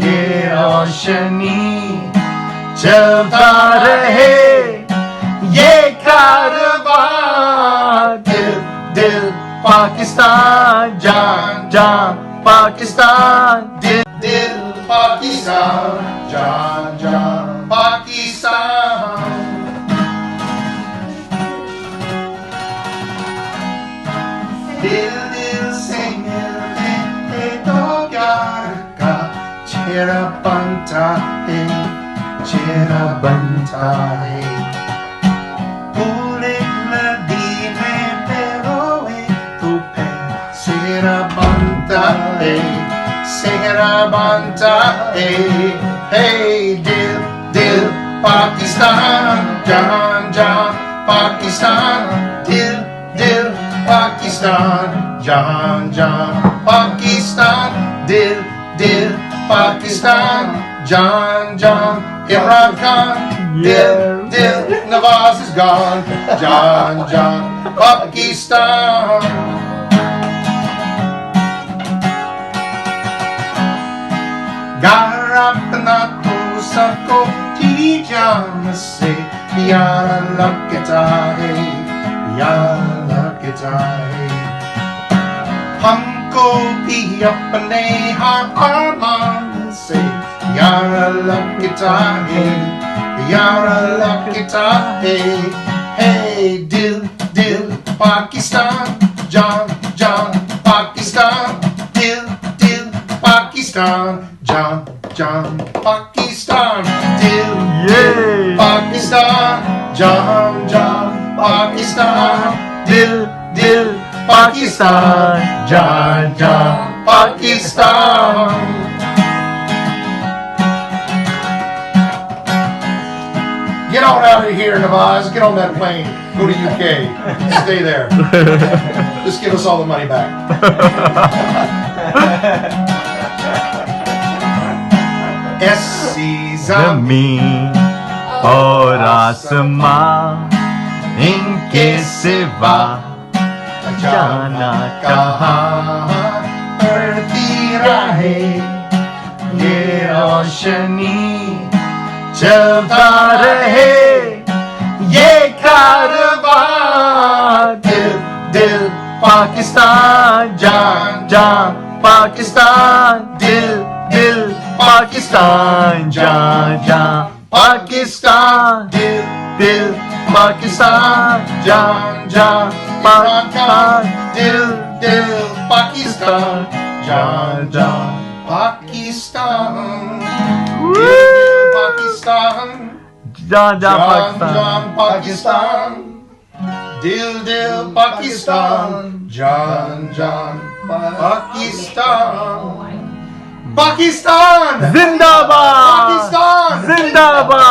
ये रोशनी चलता रहे ये कारवां दिल दिल पाकिस्तान जान जान पाकिस्तान दिल दिल पाकिस्तान जान जान पाकिस्तान दिल दिल से मिलते हैं तो प्यार का चेहरा बनता है चेहरा बनता है पूरे नदी में पैरों तो सेहरा बनता है सेहरा बनता है hey दिल दिल पाकिस्तान जान जान पाकिस्तान दिल दिल पाकिस्तान जान जान पाकिस्तान दिल दिल पाकिस्तान जान जान Imran Khan dil dil Nawaz is gone जान जान Pakistan घर अपना तो सबको जी जान से प्यारा लगता है प्यारा लगता है हमको भी अपने हर अरमान से प्यारा लगता है प्यारा लगता है hey दिल दिल पाकिस्तान जान जान पाकिस्तान दिल दिल पाकिस्तान जान जान पाकिस्तान दिल दिल पाकिस्तान जान जान पाकिस्तान दिल दिल पाकिस्तान जान जान Pakistan Get on out of here, Nawaz. Get on that plane. Go to UK. Stay there. Just give us all the money back. ऐसी ज़मीन और आसमां इनके सिवा जाना कहाँ बढ़ती रहे ये रोशनी चलता रहे ये कारवां दिल दिल पाकिस्तान जान जान पाकिस्तान दिल दिल पाकिस्तान जान जान पाकिस्तान दिल दिल पाकिस्तान जान जान पाकिस्तान दिल दिल पाकिस्तान जान जान पाकिस्तान Pakistan जान जान Jahan Pakistan Pakistan Dil Dil Pakistan Jahan Jahan Pakistan Pakistan जिंदाबाद Pakistan जिंदाबाद